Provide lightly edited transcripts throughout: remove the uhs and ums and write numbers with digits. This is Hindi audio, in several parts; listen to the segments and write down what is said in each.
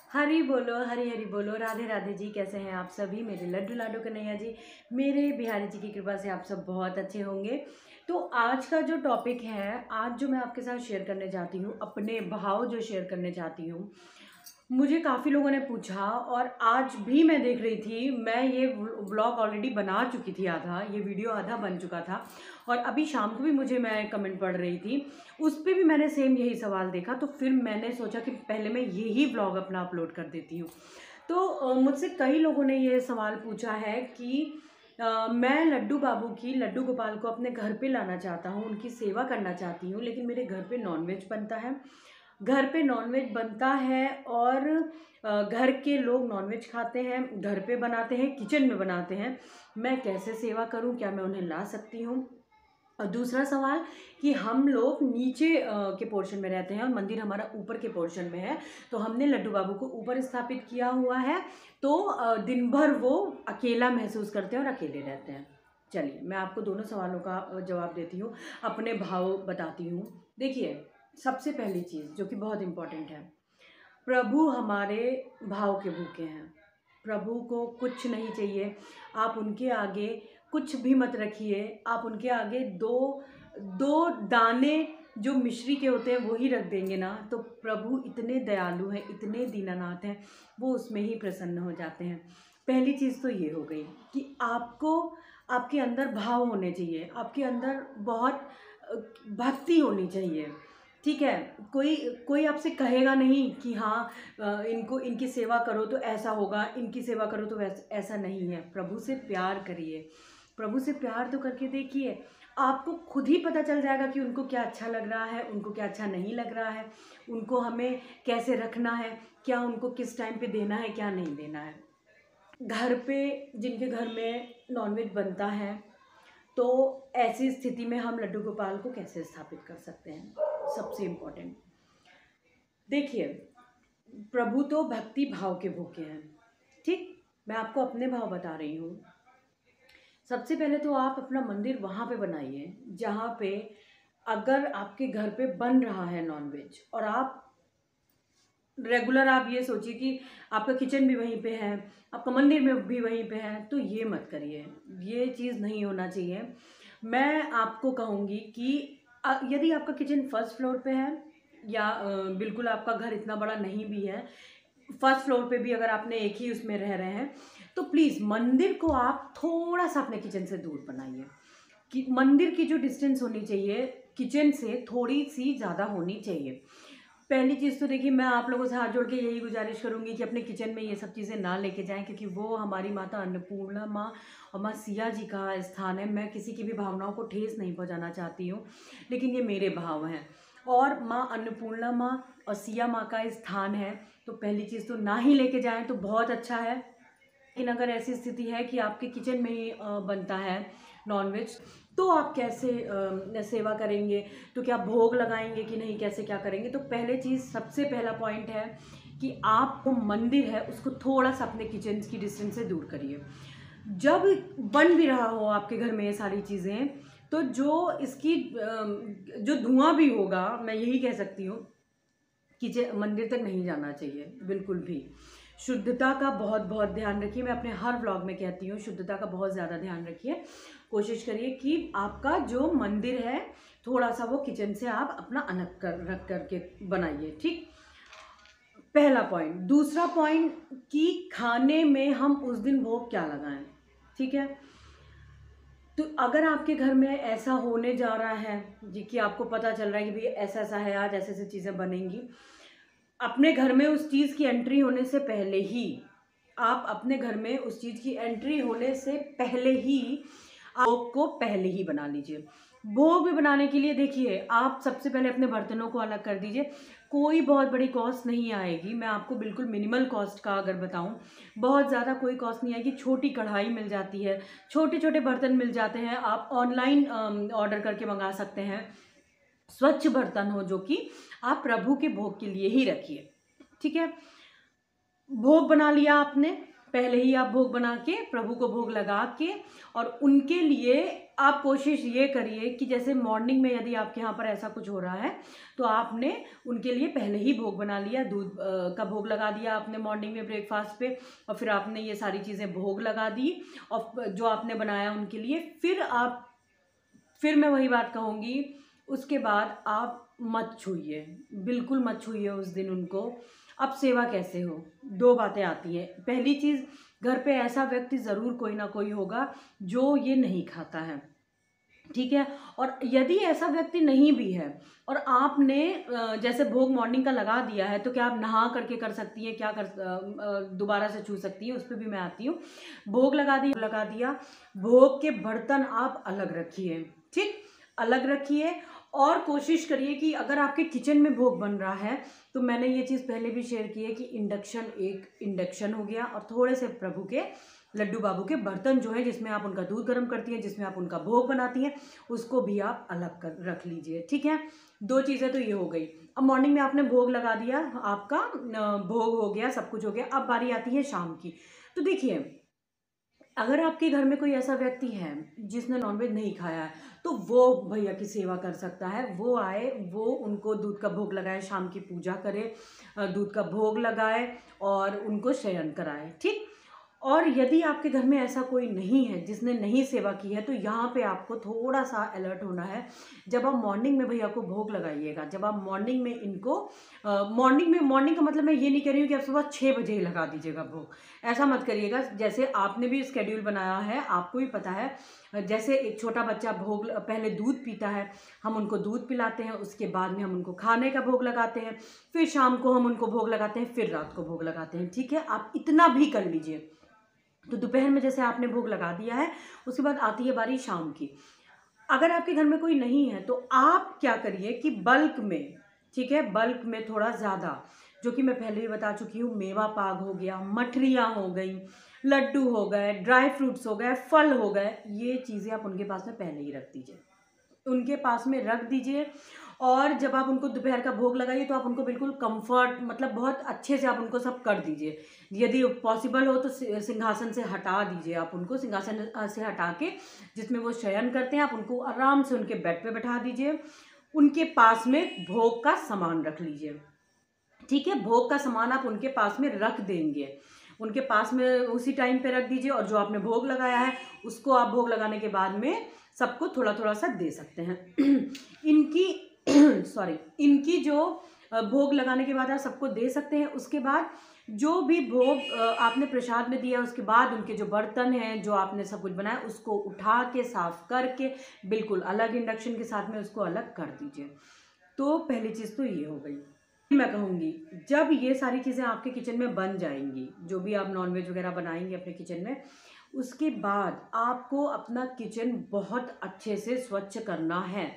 हरी बोलो, हरी हरी बोलो, राधे राधे जी। कैसे हैं आप सभी मेरे लड्डू लाडू कन्हैया जी। मेरे बिहारी जी की कृपा से आप सब बहुत अच्छे होंगे। तो आज का जो टॉपिक है, आज जो मैं आपके साथ शेयर करने चाहती हूँ, अपने भाव जो शेयर करने चाहती हूँ, मुझे काफ़ी लोगों ने पूछा और आज भी मैं देख रही थी। मैं ये व्लॉग ऑलरेडी बना चुकी थी, आधा ये वीडियो आधा बन चुका था और अभी शाम को भी मैं कमेंट पढ़ रही थी, उस पर भी मैंने सेम यही सवाल देखा। तो फिर मैंने सोचा कि पहले मैं यही व्लॉग अपना अपलोड कर देती हूँ। तो मुझसे कई लोगों ने ये सवाल पूछा है कि मैं लड्डू बाबू की, लड्डू गोपाल को अपने घर पे लाना चाहता हूँ, उनकी सेवा करना चाहती हूँ, लेकिन मेरे घर पे नॉनवेज बनता है। घर पे नॉनवेज बनता है और घर के लोग नॉनवेज खाते हैं, घर पे बनाते हैं, किचन में बनाते हैं। मैं कैसे सेवा करूं? क्या मैं उन्हें ला सकती हूं? और दूसरा सवाल कि हम लोग नीचे के पोर्शन में रहते हैं और मंदिर हमारा ऊपर के पोर्शन में है, तो हमने लड्डू बाबू को ऊपर स्थापित किया हुआ है, तो दिन भर वो अकेला महसूस करते हैं और अकेले रहते हैं। चलिए, मैं आपको दोनों सवालों का जवाब देती हूँ, अपने भाव बताती हूँ। देखिए, सबसे पहली चीज़ जो कि बहुत इम्पोर्टेंट है, प्रभु हमारे भाव के भूखे हैं। प्रभु को कुछ नहीं चाहिए। आप उनके आगे कुछ भी मत रखिए। आप उनके आगे दो दो दाने जो मिश्री के होते हैं वो ही रख देंगे ना, तो प्रभु इतने दयालु हैं, इतने दीनानाथ हैं, वो उसमें ही प्रसन्न हो जाते हैं। पहली चीज़ तो ये हो गई कि आपको, आपके अंदर भाव होने चाहिए, आपके अंदर बहुत भक्ति होनी चाहिए। ठीक है, कोई कोई आपसे कहेगा नहीं कि हाँ इनको, इनकी सेवा करो तो ऐसा होगा, इनकी सेवा करो तो ऐसा नहीं है। प्रभु से प्यार करिए, प्रभु से प्यार तो करके देखिए, आपको खुद ही पता चल जाएगा कि उनको क्या अच्छा लग रहा है, उनको क्या अच्छा नहीं लग रहा है, उनको हमें कैसे रखना है, क्या उनको किस टाइम पे देना है, क्या नहीं देना है। घर पे जिनके घर में नॉनवेज बनता है, तो ऐसी स्थिति में हम लड्डू गोपाल को कैसे स्थापित कर सकते हैं? सबसे इम्पोर्टेंट देखिए, प्रभु तो भक्ति भाव के भूखे हैं। ठीक, मैं आपको अपने भाव बता रही हूँ। सबसे पहले तो आप अपना मंदिर वहाँ पे बनाइए जहाँ पे, अगर आपके घर पे बन रहा है नॉनवेज और आप रेगुलर, आप ये सोचिए कि आपका किचन भी वहीं पे है, आपका मंदिर में भी वहीं पे है, तो ये मत करिए, ये चीज़ नहीं होना चाहिए। मैं आपको कहूँगी कि यदि आपका किचन फर्स्ट फ्लोर पे है या बिल्कुल आपका घर इतना बड़ा नहीं भी है, फर्स्ट फ्लोर पे भी अगर आपने एक ही उसमें रह रहे हैं, तो प्लीज़ मंदिर को आप थोड़ा सा अपने किचन से दूर बनाइए। कि मंदिर की जो डिस्टेंस होनी चाहिए किचन से थोड़ी सी ज़्यादा होनी चाहिए। पहली चीज़ तो देखिए, मैं आप लोगों से हाथ जोड़ के यही गुजारिश करूँगी कि अपने किचन में ये सब चीज़ें ना लेके जाएं, क्योंकि वो हमारी माता अन्नपूर्णा माँ और माँ सिया जी का स्थान है। मैं किसी की भी भावनाओं को ठेस नहीं पहुँचाना चाहती हूँ, लेकिन ये मेरे भाव हैं और माँ अन्नपूर्णा माँ और सिया माँ का स्थान है, तो पहली चीज़ तो ना ही लेके जाएं तो बहुत अच्छा है। लेकिन अगर ऐसी स्थिति है कि आपके किचन में ही बनता है नॉनवेज, तो आप कैसे सेवा करेंगे? तो क्या भोग लगाएंगे कि नहीं, कैसे क्या करेंगे? तो पहले चीज़, सबसे पहला पॉइंट है कि आप वो मंदिर है उसको थोड़ा सा अपने किचन की डिस्टेंस से दूर करिए। जब बन भी रहा हो आपके घर में ये सारी चीज़ें, तो जो इसकी जो धुआं भी होगा, मैं यही कह सकती हूँ, किचन मंदिर तक नहीं जाना चाहिए बिल्कुल भी। शुद्धता का बहुत बहुत ध्यान रखिए। मैं अपने हर व्लॉग में कहती हूँ, शुद्धता का बहुत ज़्यादा ध्यान रखिए। कोशिश करिए कि आपका जो मंदिर है थोड़ा सा वो किचन से आप अपना अलग कर रख करके बनाइए। ठीक, पहला पॉइंट। दूसरा पॉइंट कि खाने में हम उस दिन भोग क्या लगाएं। ठीक है, तो अगर आपके घर में ऐसा होने जा रहा है जी कि आपको पता चल रहा है कि भाई ऐसा ऐसा है, आज ऐसे ऐसी चीज़ें बनेंगी, अपने घर में उस चीज़ की एंट्री होने से पहले ही, आप अपने घर में उस चीज़ की एंट्री होने से पहले ही भोग को पहले ही बना लीजिए। भोग भी बनाने के लिए देखिए, आप सबसे पहले अपने बर्तनों को अलग कर दीजिए। कोई बहुत बड़ी कॉस्ट नहीं आएगी, मैं आपको बिल्कुल मिनिमल कॉस्ट का अगर बताऊं, बहुत ज़्यादा कोई कॉस्ट नहीं आएगी। छोटी कढ़ाई मिल जाती है, छोटे छोटे बर्तन मिल जाते हैं, आप ऑनलाइन ऑर्डर करके मंगा सकते हैं। स्वच्छ बर्तन हो जो कि आप प्रभु के भोग के लिए ही रखिए। ठीक है, भोग बना लिया आपने, पहले ही आप भोग बना के प्रभु को भोग लगा के, और उनके लिए आप कोशिश ये करिए कि जैसे मॉर्निंग में यदि आपके यहाँ पर ऐसा कुछ हो रहा है तो आपने उनके लिए पहले ही भोग बना लिया, दूध का भोग लगा दिया आपने मॉर्निंग में ब्रेकफास्ट पे, और फिर आपने ये सारी चीज़ें भोग लगा दी और जो आपने बनाया उनके लिए, फिर मैं वही बात कहूँगी, उसके बाद आप मत छूइए, बिल्कुल मत छूइए उस दिन उनको। अब सेवा कैसे हो, दो बातें आती हैं। पहली चीज़, घर पे ऐसा व्यक्ति ज़रूर कोई ना कोई होगा जो ये नहीं खाता है, ठीक है। और यदि ऐसा व्यक्ति नहीं भी है और आपने जैसे भोग मॉर्निंग का लगा दिया है, तो क्या आप नहा करके कर सकती हैं, क्या कर दोबारा से छू सकती हैं, उस पर भी मैं आती हूँ। भोग लगा दिया, भोग के बर्तन आप अलग रखिए, ठीक, अलग रखिए। और कोशिश करिए कि अगर आपके किचन में भोग बन रहा है, तो मैंने ये चीज़ पहले भी शेयर की है कि इंडक्शन हो गया, और थोड़े से प्रभु के लड्डू बाबू के बर्तन जो है जिसमें आप उनका दूध गर्म करती हैं, जिसमें आप उनका भोग बनाती हैं, उसको भी आप अलग कर रख लीजिए, ठीक है। दो चीज़ें तो ये हो गई। अब मॉर्निंग में आपने भोग लगा दिया, आपका भोग हो गया, सब कुछ हो गया। अब बारी आती है शाम की। तो देखिए, अगर आपके घर में कोई ऐसा व्यक्ति है जिसने नॉनवेज नहीं खाया है, तो वो भैया की सेवा कर सकता है। वो आए, वो उनको दूध का भोग लगाए, शाम की पूजा करे, दूध का भोग लगाए और उनको शयन कराए, ठीक। और यदि आपके घर में ऐसा कोई नहीं है जिसने नहीं सेवा की है, तो यहाँ पे आपको थोड़ा सा अलर्ट होना है। जब आप मॉर्निंग में भैया को भोग लगाइएगा, जब आप मॉर्निंग में इनको मॉर्निंग का मतलब मैं ये नहीं कह रही हूँ कि आप सुबह 6 बजे ही लगा दीजिएगा भोग, ऐसा मत करिएगा। जैसे आपने भी स्केड्यूल बनाया है, आपको भी पता है, जैसे एक छोटा बच्चा भोग पहले दूध पीता है, हम उनको दूध पिलाते हैं, उसके बाद में हम उनको खाने का भोग लगाते हैं, फिर शाम को हम उनको भोग लगाते हैं, फिर रात को भोग लगाते हैं, ठीक है। आप इतना भी कर लीजिए। तो दोपहर में जैसे आपने भोग लगा दिया है, उसके बाद आती है बारी शाम की। अगर आपके घर में कोई नहीं है, तो आप क्या करिए कि बल्क में, ठीक है, बल्क में थोड़ा ज़्यादा, जो कि मैं पहले भी बता चुकी हूँ, मेवा पाक हो गया, मठरियाँ हो गई, लड्डू हो गए, ड्राई फ्रूट्स हो गए, फल हो गए, ये चीज़ें आप उनके पास में पहले ही रख दीजिए, उनके पास में रख दीजिए। और जब आप उनको दोपहर का भोग लगाइए, तो आप उनको बिल्कुल कंफर्ट, मतलब बहुत अच्छे से आप उनको सब कर दीजिए। यदि पॉसिबल हो तो सिंहासन से हटा दीजिए, आप उनको सिंहासन से हटा के जिसमें वो शयन करते हैं, आप उनको आराम से उनके बेड पे बैठा दीजिए। उनके पास में भोग का सामान रख लीजिए, ठीक है। भोग का सामान आप उनके पास में रख देंगे, उनके पास में उसी टाइम पे रख दीजिए। और जो आपने भोग लगाया है, उसको आप भोग लगाने के बाद में सबको थोड़ा थोड़ा सा दे सकते हैं। इनकी इनकी जो भोग लगाने के बाद आप सबको दे सकते हैं। उसके बाद जो भी भोग आपने प्रसाद में दिया, उसके बाद उनके जो बर्तन हैं, जो आपने सब कुछ बनाया, उसको उठा के साफ करके बिल्कुल अलग इंडक्शन के साथ में उसको अलग कर दीजिए। तो पहली चीज़ तो ये हो गई। मैं कहूँगी, जब ये सारी चीज़ें आपके किचन में बन जाएंगी, जो भी आप नॉनवेज वगैरह बनाएंगे अपने किचन में, उसके बाद आपको अपना किचन बहुत अच्छे से स्वच्छ करना है।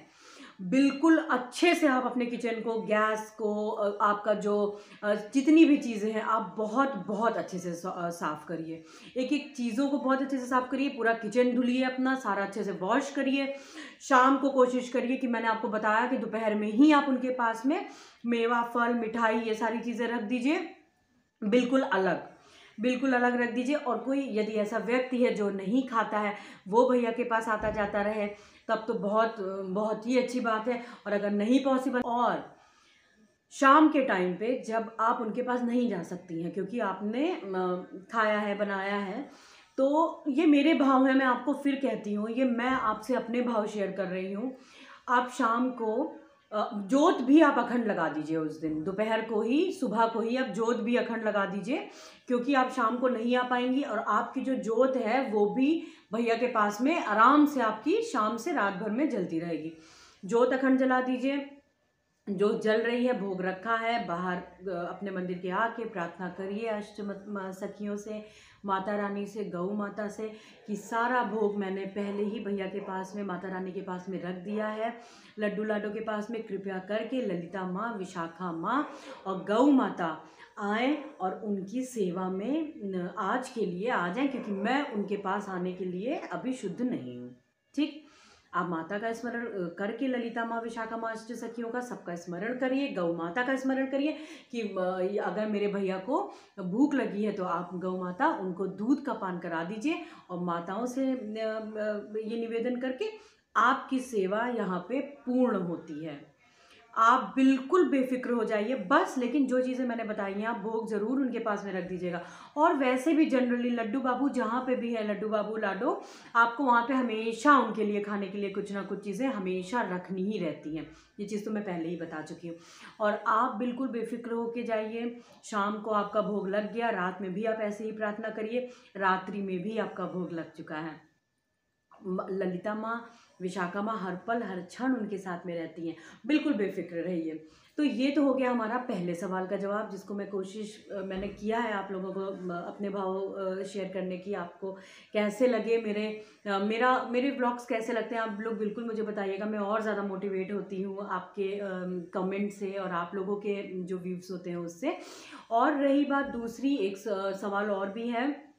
बिल्कुल अच्छे से आप अपने किचन को, गैस को, आपका जो जितनी भी चीज़ें हैं, आप बहुत बहुत अच्छे से साफ़ करिए। एक एक चीज़ों को बहुत अच्छे से साफ़ करिए, पूरा किचन धुलिए, अपना सारा अच्छे से वॉश करिए। शाम को कोशिश करिए कि मैंने आपको बताया कि दोपहर में ही आप उनके पास में मेवा, फल, मिठाई, ये सारी चीज़ें रख दीजिए, बिल्कुल अलग रख दीजिए। और कोई यदि ऐसा व्यक्ति है जो नहीं खाता है, वो भैया के पास आता जाता रहे, तब तो बहुत बहुत ही अच्छी बात है। और अगर नहीं पॉसिबल, और शाम के टाइम पे जब आप उनके पास नहीं जा सकती हैं क्योंकि आपने खाया है, बनाया है, तो ये मेरे भाव हैं, मैं आपको फिर कहती हूँ, ये मैं आपसे अपने भाव शेयर कर रही हूँ। आप शाम को जोत भी आप अखंड लगा दीजिए उस दिन, दोपहर को ही, सुबह को ही आप जोत भी अखंड लगा दीजिए, क्योंकि आप शाम को नहीं आ पाएंगी। और आपकी जो जोत है वो भी भैया के पास में आराम से आपकी शाम से रात भर में जलती रहेगी। जोत अखंड जला दीजिए, जो जल रही है, भोग रखा है, बाहर अपने मंदिर के आके प्रार्थना करिए अष्ट सखियों से, माता रानी से, गौ माता से, कि सारा भोग मैंने पहले ही भैया के पास में, माता रानी के पास में रख दिया है, लड्डू लाडो के पास में। कृपया करके ललिता माँ, विशाखा माँ और गौ माता आएँ और उनकी सेवा में आज के लिए आ जाएं, क्योंकि मैं उनके पास आने के लिए अभी शुद्ध नहीं हूँ, ठीक। आप माता का स्मरण करके ललिता माँ, विशाखा माँ, अष्ट सखियों का सबका स्मरण करिए, गौ माता का स्मरण करिए कि अगर मेरे भैया को भूख लगी है तो आप गौ माता उनको दूध का पान करा दीजिए, और माताओं से ये निवेदन करके आपकी सेवा यहाँ पे पूर्ण होती है। आप बिल्कुल बेफिक्र हो जाइए बस। लेकिन जो चीज़ें मैंने बताई हैं आप भोग ज़रूर उनके पास में रख दीजिएगा। और वैसे भी जनरली लड्डू बाबू जहाँ पे भी है, लड्डू बाबू लाडो, आपको वहाँ पे हमेशा उनके लिए खाने के लिए कुछ ना कुछ चीज़ें हमेशा रखनी ही रहती हैं। ये चीज़ तो मैं पहले ही बता चुकी हूँ। और आप बिल्कुल बेफिक्र होके जाइए। शाम को आपका भोग लग गया, रात में भी आप ऐसे ही प्रार्थना करिए, रात्रि में भी आपका भोग लग चुका है। ललिता माँ, विशाखा माँ हर पल हर क्षण उनके साथ में रहती हैं, बिल्कुल बेफिक्र रहिए। तो ये तो हो गया हमारा पहले सवाल का जवाब, जिसको मैं मैंने किया है आप लोगों को अपने भाव शेयर करने की। आपको कैसे लगे मेरे ब्लॉग्स कैसे लगते हैं, आप लोग बिल्कुल मुझे बताइएगा। मैं और ज़्यादा मोटिवेट होती हूँ आपके कमेंट से और आप लोगों के जो व्यूज़ होते हैं उससे। और रही बात दूसरी, एक सवाल और भी है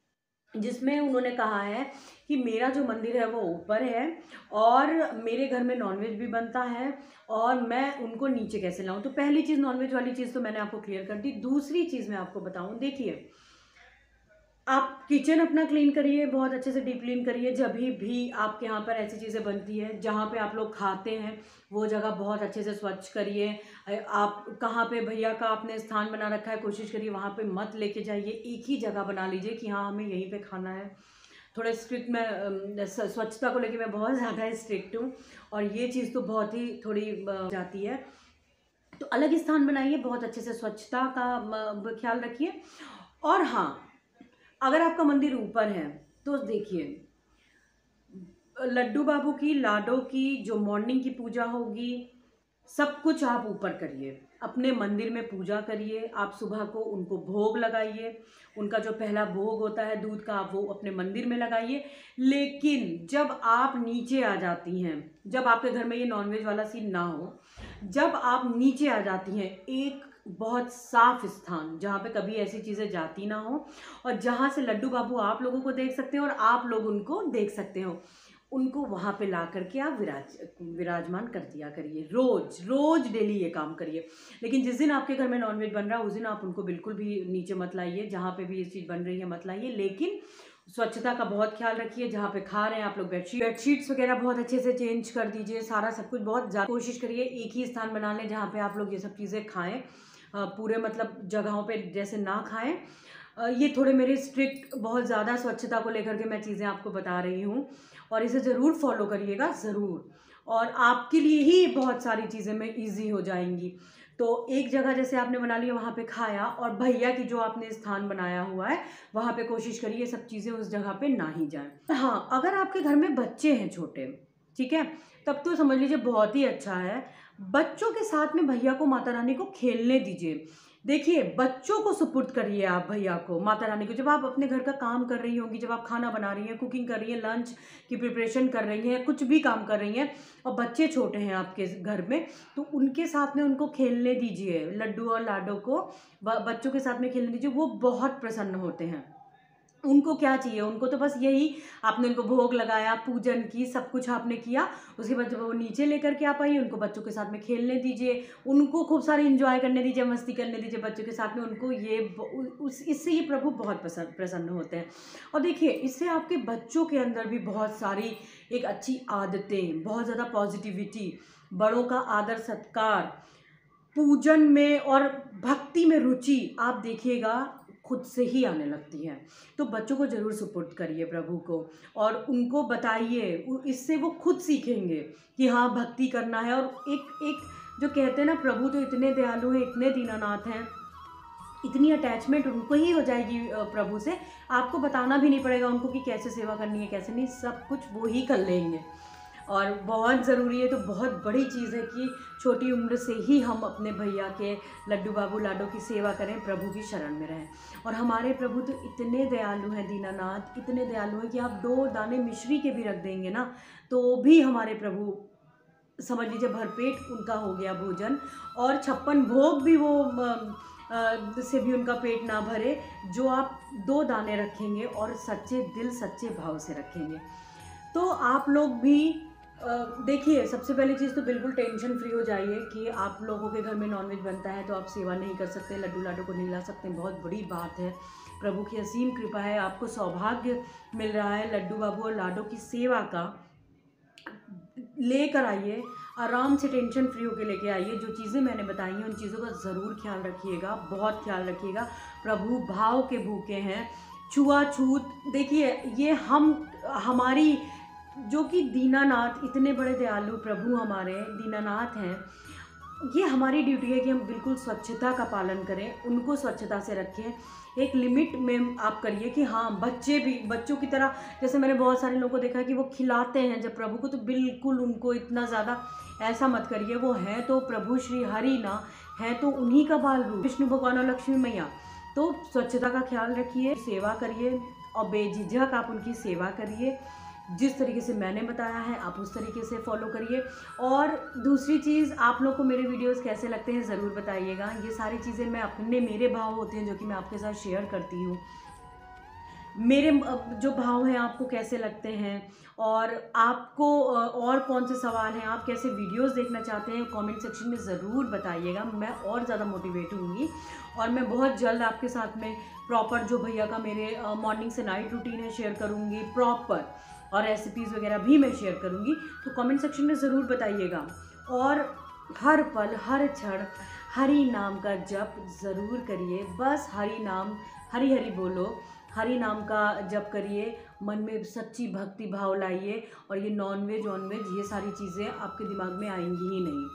जिसमें उन्होंने कहा है कि मेरा जो मंदिर है वो ऊपर है और मेरे घर में नॉनवेज भी बनता है और मैं उनको नीचे कैसे लाऊं। तो पहली चीज़ नॉनवेज वाली चीज़ तो मैंने आपको क्लियर कर दी। दूसरी चीज़ मैं आपको बताऊं, देखिए आप किचन अपना क्लीन करिए, बहुत अच्छे से डीप क्लीन करिए। जब भी आपके यहाँ पर ऐसी चीज़ें बनती है जहाँ पे आप लोग खाते हैं वो जगह बहुत अच्छे से स्वच्छ करिए। आप कहाँ पे भैया का आपने स्थान बना रखा है, कोशिश करिए वहाँ पे मत लेके जाइए, एक ही जगह बना लीजिए कि हाँ हमें यहीं पे खाना है। थोड़ा स्ट्रिक्ट मैं स्वच्छता को लेके मैं बहुत ज़्यादा स्ट्रिक्ट हूँ और ये चीज़ तो बहुत ही थोड़ी जाती है। तो अलग स्थान बनाइए, बहुत अच्छे से स्वच्छता का ख्याल रखिए। और हाँ, अगर आपका मंदिर ऊपर है तो देखिए लड्डू बाबू की, लाडो की जो मॉर्निंग की पूजा होगी सब कुछ आप ऊपर करिए, अपने मंदिर में पूजा करिए। आप सुबह को उनको भोग लगाइए, उनका जो पहला भोग होता है दूध का आप वो अपने मंदिर में लगाइए। लेकिन जब आप नीचे आ जाती हैं, जब आपके घर में ये नॉनवेज वाला सीन ना हो, जब आप नीचे आ जाती हैं एक बहुत साफ स्थान जहाँ पे कभी ऐसी चीज़ें जाती ना हो और जहाँ से लड्डू बाबू आप लोगों को देख सकते हो और आप लोग उनको देख सकते हो, उनको वहाँ पे ला करके आप विराजमान कर दिया करिए। रोज रोज डेली ये काम करिए। लेकिन जिस दिन आपके घर में नॉनवेज बन रहा है उस दिन आप उनको बिल्कुल भी नीचे मत लाइए, जहाँ पे भी ये चीज़ बन रही है मत लाइए। लेकिन स्वच्छता का बहुत ख्याल रखिए। जहाँ पे खा रहे हैं आप लोग बेडशीट्स वगैरह बहुत अच्छे से चेंज कर दीजिए। सारा सब कुछ बहुत ज़्यादा कोशिश करिए एक ही स्थान बना लें जहाँ पे आप लोग ये सब चीज़ें खाएं। पूरे मतलब जगहों पे जैसे ना खाएं। ये थोड़े मेरे स्ट्रिक्ट बहुत ज़्यादा स्वच्छता को लेकर के मैं चीज़ें आपको बता रही हूँ और इसे ज़रूर फॉलो करिएगा, ज़रूर। और आपके लिए ही बहुत सारी चीज़ें में ईजी हो जाएंगी। तो एक जगह जैसे आपने बना लिया वहाँ पे खाया, और भैया की जो आपने स्थान बनाया हुआ है वहाँ पे कोशिश करिए सब चीज़ें उस जगह पे ना ही जाएं। हाँ, अगर आपके घर में बच्चे हैं छोटे, ठीक है, तब तो समझ लीजिए बहुत ही अच्छा है। बच्चों के साथ में भैया को, माता रानी को खेलने दीजिए। देखिए बच्चों को सुपुर्द करिए आप भैया को, माता रानी को। जब आप अपने घर का काम कर रही होंगी, जब आप खाना बना रही हैं, कुकिंग कर रही हैं, लंच की प्रिपरेशन कर रही हैं, कुछ भी काम कर रही हैं और बच्चे छोटे हैं आपके घर में, तो उनके साथ में उनको खेलने दीजिए। लड्डू और लाडो को बच्चों के साथ में खेलने दीजिए, वो बहुत प्रसन्न होते हैं। उनको क्या चाहिए, उनको तो बस यही, आपने उनको भोग लगाया, पूजन की, सब कुछ आपने किया, उसके बाद जब वो नीचे लेकर के आप आइए उनको बच्चों के साथ में खेलने दीजिए, उनको खूब सारे एंजॉय करने दीजिए, मस्ती करने दीजिए बच्चों के साथ में। उनको ये इससे ये प्रभु बहुत प्रसन्न होते हैं। और देखिए इससे आपके बच्चों के अंदर भी बहुत सारी एक अच्छी आदतें, बहुत ज़्यादा पॉजिटिविटी, बड़ों का आदर सत्कार, पूजन में और भक्ति में रुचि आप देखिएगा खुद से ही आने लगती है। तो बच्चों को ज़रूर सुपुर्द करिए प्रभु को और उनको बताइए, इससे वो खुद सीखेंगे कि हाँ भक्ति करना है। और एक एक जो कहते हैं ना, प्रभु तो इतने दयालु हैं, इतने दीनानाथ हैं, इतनी अटैचमेंट उनको ही हो जाएगी प्रभु से, आपको बताना भी नहीं पड़ेगा उनको कि कैसे सेवा करनी है कैसे नहीं, सब कुछ वो ही कर लेंगे। और बहुत ज़रूरी है, तो बहुत बड़ी चीज़ है कि छोटी उम्र से ही हम अपने भैया के, लड्डू बाबू लाडो की सेवा करें, प्रभु की शरण में रहें। और हमारे प्रभु तो इतने दयालु हैं, दीनानाथ इतने दयालु हैं कि आप 2 दाने मिश्री के भी रख देंगे ना तो भी हमारे प्रभु समझ लीजिए भरपेट उनका हो गया भोजन। और 56 भोग भी वो से भी उनका पेट ना भरे, जो आप 2 दाने रखेंगे और सच्चे दिल सच्चे भाव से रखेंगे। तो आप लोग भी देखिए, सबसे पहली चीज़ तो बिल्कुल टेंशन फ्री हो जाइए कि आप लोगों के घर में नॉनवेज बनता है तो आप सेवा नहीं कर सकते, लड्डू लाडू को नहीं ला सकते, बहुत बड़ी बात है। प्रभु की असीम कृपा है, आपको सौभाग्य मिल रहा है लड्डू बाबू और लाडो की सेवा का। लेकर आइए, आराम से टेंशन फ्री होकर लेके आइए। जो चीज़ें मैंने बताई हैं उन चीज़ों का ज़रूर ख्याल रखिएगा, बहुत ख्याल रखिएगा। प्रभु भाव के भूखे हैं, छुआछूत देखिए, ये हमारी जो कि दीनानाथ, इतने बड़े दयालु प्रभु हमारे दीनानाथ हैं, ये हमारी ड्यूटी है कि हम बिल्कुल स्वच्छता का पालन करें, उनको स्वच्छता से रखें। एक लिमिट में आप करिए कि हाँ, बच्चे भी बच्चों की तरह, जैसे मैंने बहुत सारे लोगों को देखा है कि वो खिलाते हैं जब प्रभु को, तो बिल्कुल उनको इतना ज़्यादा ऐसा मत करिए। वो है तो प्रभु श्री हरि ना, है तो उन्हीं का बाल रूप, विष्णु भगवान और लक्ष्मी मैया। तो स्वच्छता का ख्याल रखिए, सेवा करिए और बेझिझक आप उनकी सेवा करिए। जिस तरीके से मैंने बताया है आप उस तरीके से फॉलो करिए। और दूसरी चीज़, आप लोग को मेरे वीडियोस कैसे लगते हैं ज़रूर बताइएगा। ये सारी चीज़ें मेरे भाव होते हैं जो कि मैं आपके साथ शेयर करती हूँ। मेरे जो भाव हैं आपको कैसे लगते हैं, और आपको और कौन से सवाल हैं, आप कैसे वीडियोस देखना चाहते हैं, कमेंट सेक्शन में ज़रूर बताइएगा। मैं और ज़्यादा मोटिवेट होंगी और मैं बहुत जल्द आपके साथ में प्रॉपर जो भैया का मेरे मॉर्निंग से नाइट रूटीन है शेयर करूँगी प्रॉपर, और रेसिपीज़ वगैरह भी मैं शेयर करूँगी। तो कमेंट सेक्शन में ज़रूर बताइएगा। और हर पल हर क्षण हरि नाम का जप ज़रूर करिए। बस हरि नाम, हरि हरि बोलो, हरि नाम का जप करिए, मन में सच्ची भक्ति भाव लाइए, और ये नॉनवेज ये सारी चीज़ें आपके दिमाग में आएंगी ही नहीं,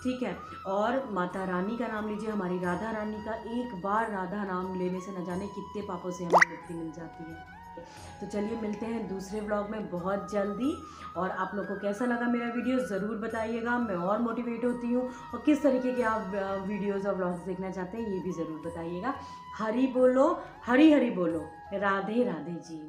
ठीक है। और माता रानी का नाम लीजिए, हमारी राधा रानी का। एक बार राधा नाम लेने से न जाने कितने पापों से हमें मुक्ति मिल जाती है। तो चलिए, मिलते हैं दूसरे व्लॉग में बहुत जल्दी। और आप लोगों को कैसा लगा मेरा वीडियो ज़रूर बताइएगा, मैं और मोटिवेट होती हूँ। और किस तरीके के आप वीडियोज़ और व्लॉग्स देखना चाहते हैं ये भी ज़रूर बताइएगा। हरि बोलो, हरि हरि बोलो, राधे राधे जी।